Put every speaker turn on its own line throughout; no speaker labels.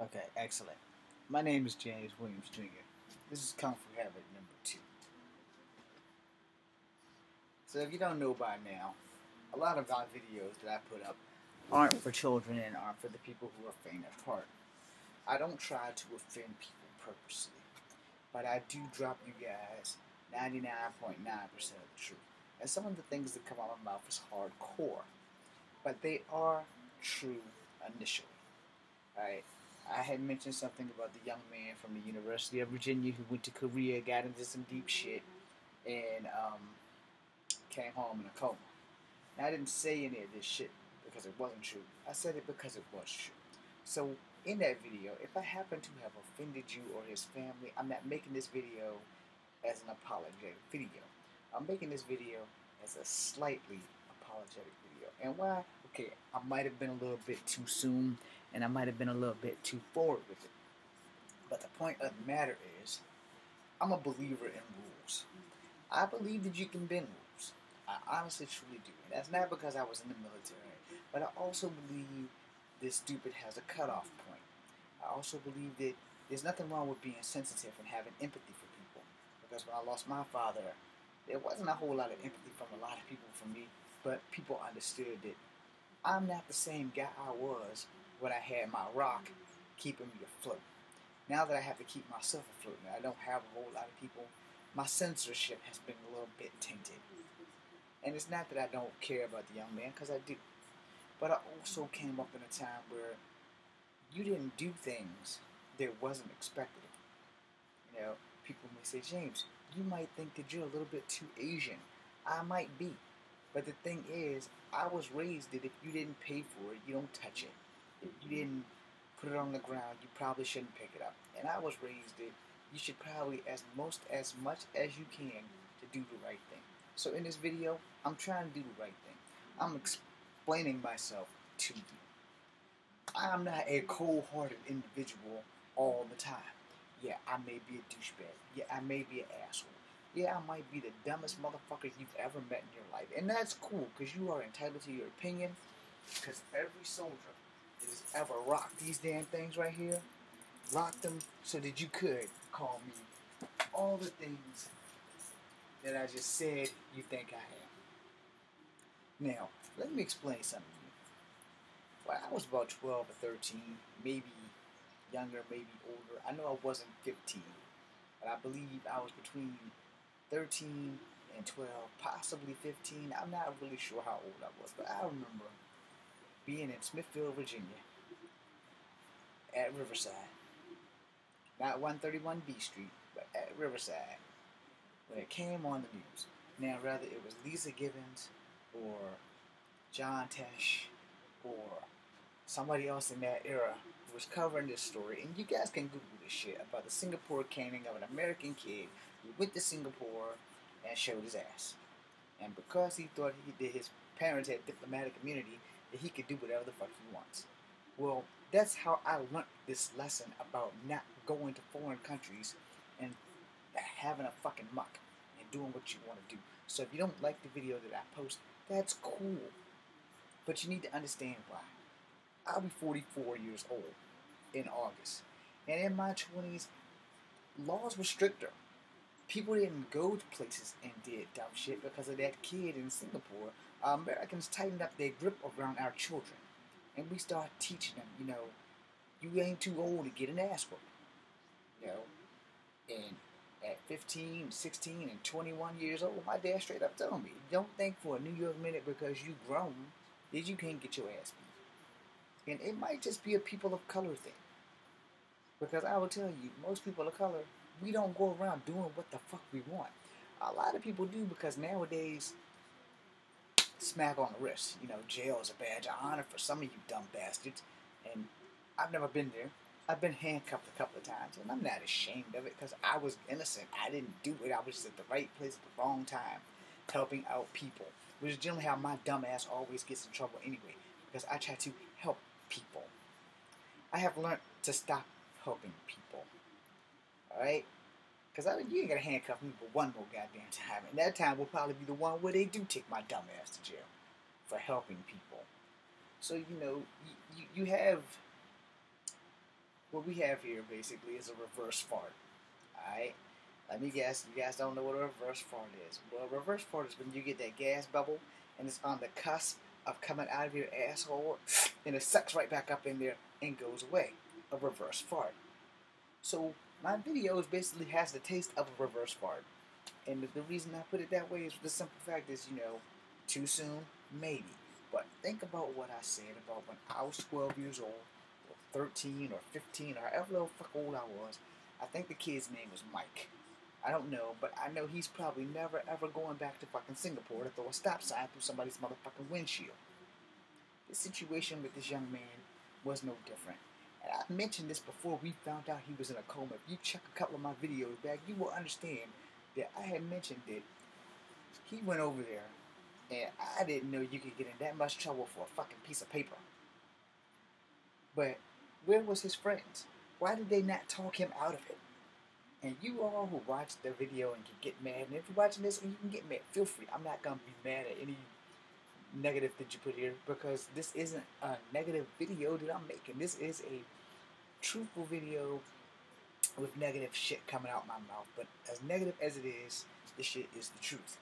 Okay, excellent. My name is James Williams Jr. This is Kung Fu Habit number 2. So if you don't know by now, a lot of our videos that I put up aren't for children and aren't for the people who are faint at heart. I don't try to offend people purposely, but I do drop you guys 99.9% of the truth. And some of the things that come out of my mouth is hardcore, but they are true initially. Alright, I had mentioned something about the young man from the University of Virginia who went to Korea, got into some deep shit, and came home in a coma. Now, I didn't say any of this shit because it wasn't true. I said it because it was true. So, in that video, if I happen to have offended you or his family, I'm not making this video as an apologetic video. I'm making this video as a slightly apologetic video. And why? Okay, I might have been a little bit too soon, and I might have been a little bit too forward with it. But the point of the matter is, I'm a believer in rules. I believe that you can bend rules. I honestly, truly do. And that's not because I was in the military, but I also believe this stupid has a cutoff point. I also believe that there's nothing wrong with being sensitive and having empathy for people. Because when I lost my father, there wasn't a whole lot of empathy from a lot of people for me, but people understood that I'm not the same guy I was when I had my rock keeping me afloat. Now that I have to keep myself afloat and I don't have a whole lot of people, my censorship has been a little bit tainted. And it's not that I don't care about the young man, because I do. But I also came up in a time where you didn't do things that wasn't expected of you. You know, people may say, James, you might think that you're a little bit too Asian. I might be. But the thing is, I was raised that if you didn't pay for it, you don't touch it. If you didn't put it on the ground, you probably shouldn't pick it up. And I was raised that you should probably, as much as you can, to do the right thing. So in this video, I'm trying to do the right thing. I'm explaining myself to you. I'm not a cold-hearted individual all the time. Yeah, I may be a douchebag. Yeah, I may be an asshole. Yeah, I might be the dumbest motherfucker you've ever met in your life. And that's cool, because you are entitled to your opinion. Because every soldier that has ever rocked these damn things right here, rocked them so that you could call me all the things that I just said you think I am. Now, let me explain something to you. When I was about 12 or 13, maybe younger, maybe older, I know I wasn't 15, but I believe I was between 13 and 12, possibly 15. I'm not really sure how old I was, but I remember being in Smithfield, Virginia, at Riverside. Not 131 B Street, but at Riverside, when it came on the news. Now, whether it was Lisa Gibbons or John Tesh or somebody else in that era who was covering this story, and you guys can Google this shit about the Singapore caning of an American kid who went to Singapore and showed his ass. And because he thought his parents had diplomatic immunity, that he could do whatever the fuck he wants. Well, that's how I learned this lesson about not going to foreign countries and having a fucking muck and doing what you want to do. So if you don't like the video that I post, that's cool. But you need to understand why. I'll be 44 years old in August. And in my 20s, laws were stricter. People didn't go to places and did dumb shit because of that kid in Singapore. Americans tightened up their grip around our children. And we started teaching them, you ain't too old to get an ass whooping. And at 15, 16, and 21 years old, my dad straight up told me, don't think for a New York minute because you grown that you can't get your ass beat. And it might just be a people of color thing. Because I will tell you, most people of color, we don't go around doing what the fuck we want. A lot of people do because nowadays, smack on the wrist. Jail is a badge of honor for some of you dumb bastards. And I've never been there. I've been handcuffed a couple of times, and I'm not ashamed of it because I was innocent. I didn't do it. I was just at the right place at the wrong time, helping out people, which is generally how my dumb ass always gets in trouble anyway, because I try to help people. I have learned to stop helping people. Alright? Because you ain't gonna handcuff me for one more goddamn time. And that time will probably be the one where they do take my dumb ass to jail for helping people. So, you have What we have here basically is a reverse fart. Alright? Let me guess, you guys don't know what a reverse fart is. Well, a reverse fart is when you get that gas bubble and it's on the cusp of coming out of your asshole and it sucks right back up in there and goes away. A reverse fart. So my videos basically has the taste of a reverse fart. And the reason I put it that way is the simple fact is, too soon? Maybe. But think about what I said about when I was 12 years old, or 13, or 15, or however little fuck old I was. I think the kid's name was Mike. I don't know, but I know he's probably never ever going back to fucking Singapore to throw a stop sign through somebody's motherfucking windshield. The situation with this young man was no different. And I mentioned this before we found out he was in a coma. If you check a couple of my videos back, you will understand that I had mentioned that he went over there and I didn't know you could get in that much trouble for a fucking piece of paper. But where was his friends? Why did they not talk him out of it? And you all who watch the video and can get mad, and if you're watching this and you can get mad, feel free. I'm not going to be mad at any negative that you put here because this isn't a negative video that I'm making. This is a truthful video with negative shit coming out my mouth. But as negative as it is, this shit is the truth.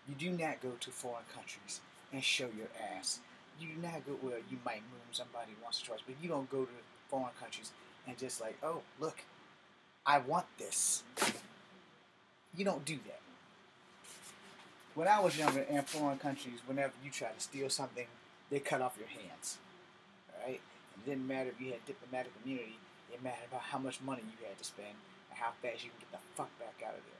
You do not go to foreign countries and show your ass. You do not go, well, you might moon somebody once or twice, but you don't go to foreign countries and just like, oh, look, I want this. You don't do that. When I was younger in foreign countries, whenever you try to steal something, they cut off your hands. Alright? It didn't matter if you had diplomatic immunity. It mattered about how much money you had to spend and how fast you can get the fuck back out of there.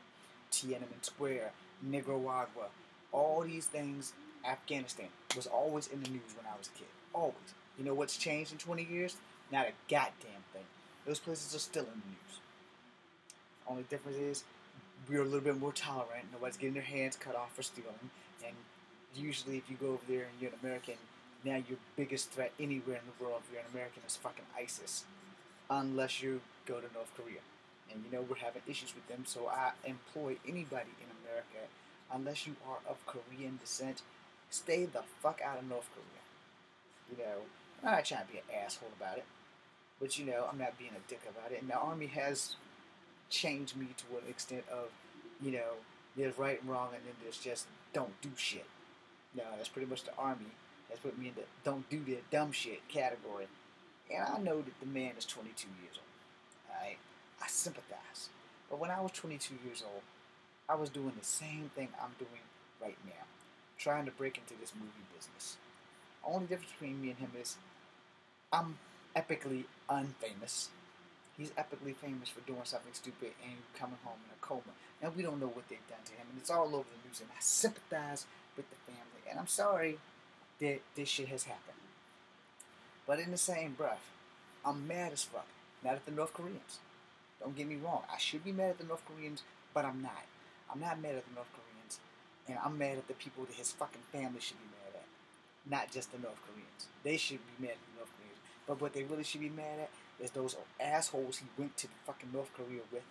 Tiananmen Square, Nicaragua, all these things, Afghanistan, was always in the news when I was a kid. Always. You know what's changed in 20 years? Not a goddamn thing. Those places are still in the news. Only difference is we're a little bit more tolerant. Nobody's getting their hands cut off for stealing. And usually if you go over there and you're an American, now your biggest threat anywhere in the world if you're an American is fucking ISIS. Unless you go to North Korea. And we're having issues with them, so I employ anybody in America, unless you are of Korean descent, stay the fuck out of North Korea. I'm not trying to be an asshole about it, but I'm not being a dick about it. And the Army has changed me to an extent of, there's right and wrong, and then there's just don't do shit. That's pretty much the Army has put me in the don't do that dumb shit category. And I know that the man is 22 years old. Alright? I sympathize. But when I was 22 years old, I was doing the same thing I'm doing right now. Trying to break into this movie business. The only difference between me and him is I'm epically unfamous. He's epically famous for doing something stupid and coming home in a coma. Now we don't know what they've done to him, and it's all over the news, and I sympathize with the family. And I'm sorry that this shit has happened. But in the same breath, I'm mad as fuck. Not at the North Koreans. Don't get me wrong. I should be mad at the North Koreans, but I'm not. I'm not mad at the North Koreans. And I'm mad at the people that his fucking family should be mad at. Not just the North Koreans. They should be mad at the North Koreans. But what they really should be mad at is those assholes he went to fucking North Korea with.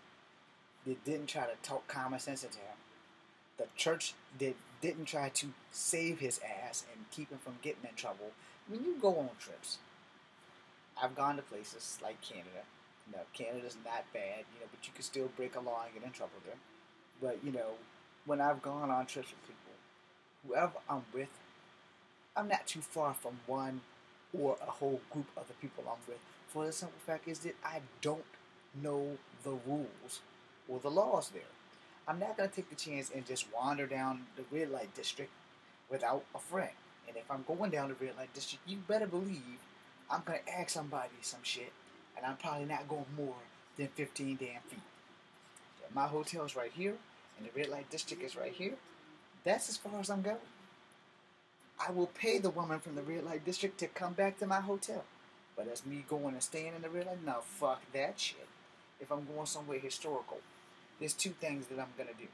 They didn't try to talk common sense into him. The church didn't try to save his ass and keep him from getting in trouble. When you go on trips, I've gone to places like Canada. Canada's not bad, but you can still break a law and get in trouble there. But, when I've gone on trips with people, whoever I'm with, I'm not too far from one or a whole group of the people I'm with. For the simple fact is that I don't know the rules or the laws there. I'm not going to take the chance and just wander down the red light district without a friend. And if I'm going down the red light district, you better believe I'm going to ask somebody some shit. And I'm probably not going more than 15 damn feet. My hotel's right here, and the red light district is right here. That's as far as I'm going. I will pay the woman from the red light district to come back to my hotel. But as me going and staying in the red light, no, fuck that shit. If I'm going somewhere historical, there's two things that I'm going to do.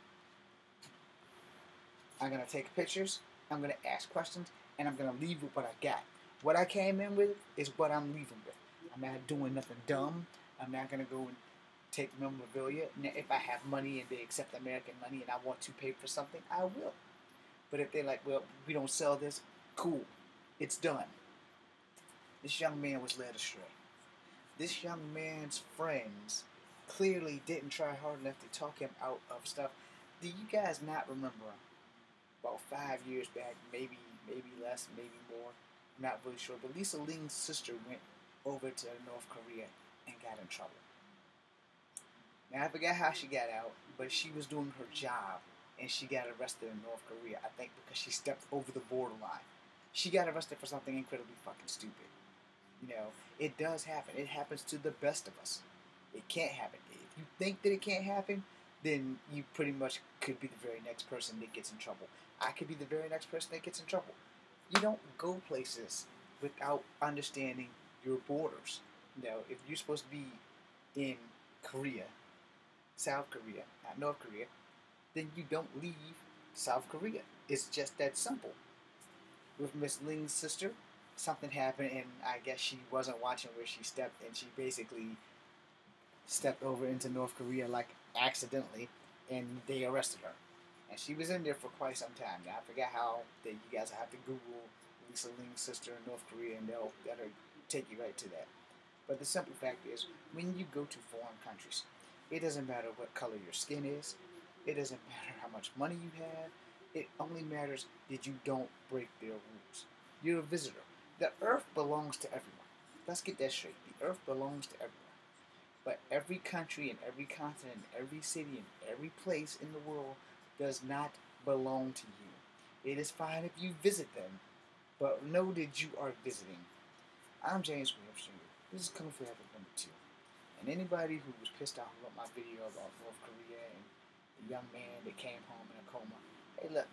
I'm going to take pictures, I'm going to ask questions, and I'm going to leave with what I got. What I came in with is what I'm leaving with. I'm not doing nothing dumb. I'm not going to go and take memorabilia. Now, if I have money and they accept American money and I want to pay for something, I will. But if they're like, well, we don't sell this, cool. It's done. This young man was led astray. This young man's friends clearly didn't try hard enough to talk him out of stuff. Do you guys not remember about 5 years back, maybe less, maybe more? I'm not really sure. But Lisa Ling's sister went over to North Korea and got in trouble. Now I forgot how she got out, but she was doing her job and she got arrested in North Korea. I think because she stepped over the borderline. She got arrested for something incredibly fucking stupid. You know, it does happen. It happens to the best of us. It can't happen. If you think that it can't happen, then you pretty much could be the very next person that gets in trouble. I could be the very next person that gets in trouble. You don't go places without understanding your borders. You know, if you're supposed to be in Korea, South Korea, not North Korea, then you don't leave South Korea. It's just that simple. With Miss Ling's sister, something happened, and I guess she wasn't watching where she stepped, and she basically stepped over into North Korea like accidentally, and they arrested her. And she was in there for quite some time. Now I forgot how. That you guys have to Google Lisa Ling's sister in North Korea, and that'll take you right to that. But the simple fact is, when you go to foreign countries, it doesn't matter what color your skin is. It doesn't matter how much money you have. It only matters that you don't break their rules. You're a visitor. The earth belongs to everyone. Let's get that straight. The earth belongs to everyone. But every country and every continent, every city and every place in the world does not belong to you. It is fine if you visit them, but know that you are visiting. I'm James Williams Jr. This is Coming Forever number 2. And anybody who was pissed off about my video about North Korea and the young man that came home in a coma, hey look,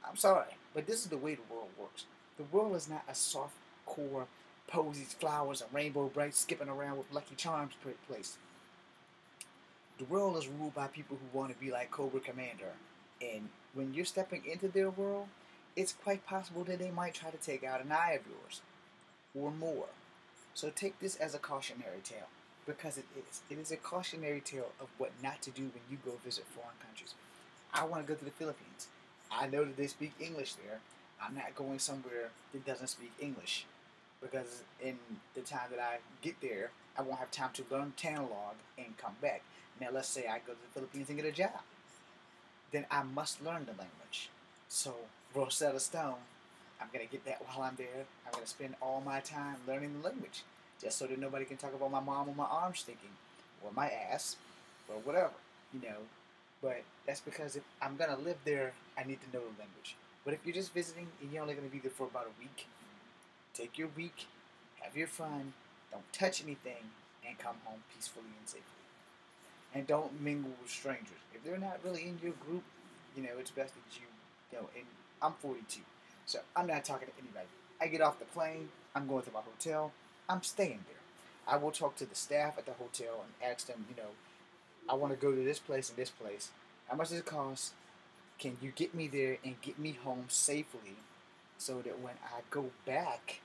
I'm sorry, but this is the way the world works. The world is not a soft core, posies, flowers, and rainbow brights skipping around with Lucky Charms place. The world is ruled by people who want to be like Cobra Commander. And when you're stepping into their world, it's quite possible that they might try to take out an eye of yours. Or more. So take this as a cautionary tale. Because it is. It is a cautionary tale of what not to do when you go visit foreign countries. I want to go to the Philippines. I know that they speak English there. I'm not going somewhere that doesn't speak English. Because in the time that I get there, I won't have time to learn Tagalog and come back. Now let's say I go to the Philippines and get a job. Then I must learn the language. So, Rosetta Stone, I'm going to get that while I'm there. I'm going to spend all my time learning the language. Just so that nobody can talk about my mom or my arm stinking. Or my ass. Or whatever. You know. But that's because if I'm going to live there, I need to know the language. But if you're just visiting and you're only going to be there for about a week, take your week, have your fun, don't touch anything, and come home peacefully and safely. And don't mingle with strangers. If they're not really in your group, you know, it's best that you know, and I'm 42, so I'm not talking to anybody. I get off the plane, I'm going to my hotel, I'm staying there. I will talk to the staff at the hotel and ask them, you know, I want to go to this place and this place. How much does it cost? Can you get me there and get me home safely so that when I go back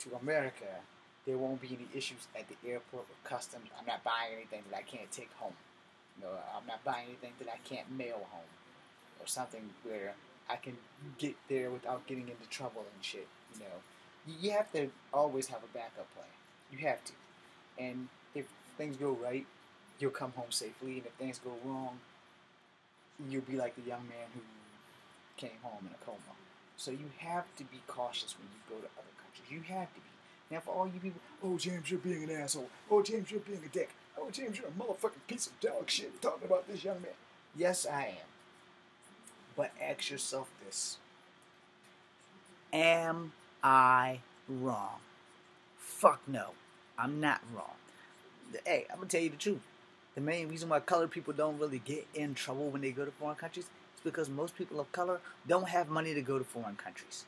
to America, there won't be any issues at the airport with customs. I'm not buying anything that I can't take home. You know, I'm not buying anything that I can't mail home. Or something where I can get there without getting into trouble and shit. You know, you have to always have a backup plan. You have to. And if things go right, you'll come home safely. And if things go wrong, you'll be like the young man who came home in a coma. So you have to be cautious when you go to other countries. You have to be. Now for all you people, oh James, you're being an asshole. Oh James, you're being a dick. Oh James, you're a motherfucking piece of dog shit talking about this young man. Yes, I am. But ask yourself this. Am I wrong? Fuck no. I'm not wrong. Hey, I'm going to tell you the truth. The main reason why colored people don't really get in trouble when they go to foreign countries is because most people of color don't have money to go to foreign countries.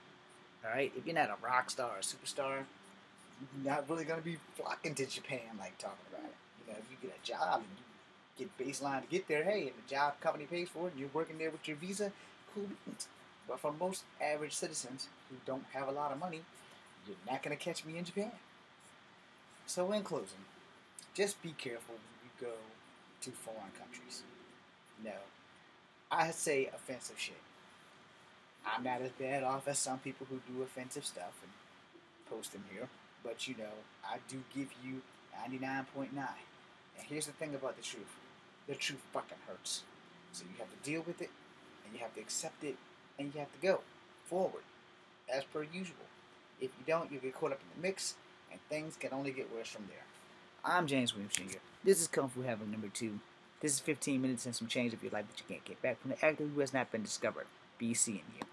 Alright? If you're not a rock star or a superstar, you're not really going to be flocking to Japan like talking about it. You know, if you get a job and you get baseline to get there, hey, and the job company pays for it and you're working there with your visa, cool beans. But for most average citizens who don't have a lot of money, you're not going to catch me in Japan. So in closing, just be careful when you go to foreign countries. No, I say offensive shit. I'm not as bad off as some people who do offensive stuff and post them here. But you know, I do give you 99.9. And here's the thing about the truth. The truth fucking hurts. So you have to deal with it, and you have to accept it, and you have to go forward, as per usual. If you don't, you'll get caught up in the mix, and things can only get worse from there. I'm James Williams Jr. This is Kung Fu Heaven number 2. This is 15 minutes and some change of your life that you can't get back from the actor who has not been discovered. Be seeing you.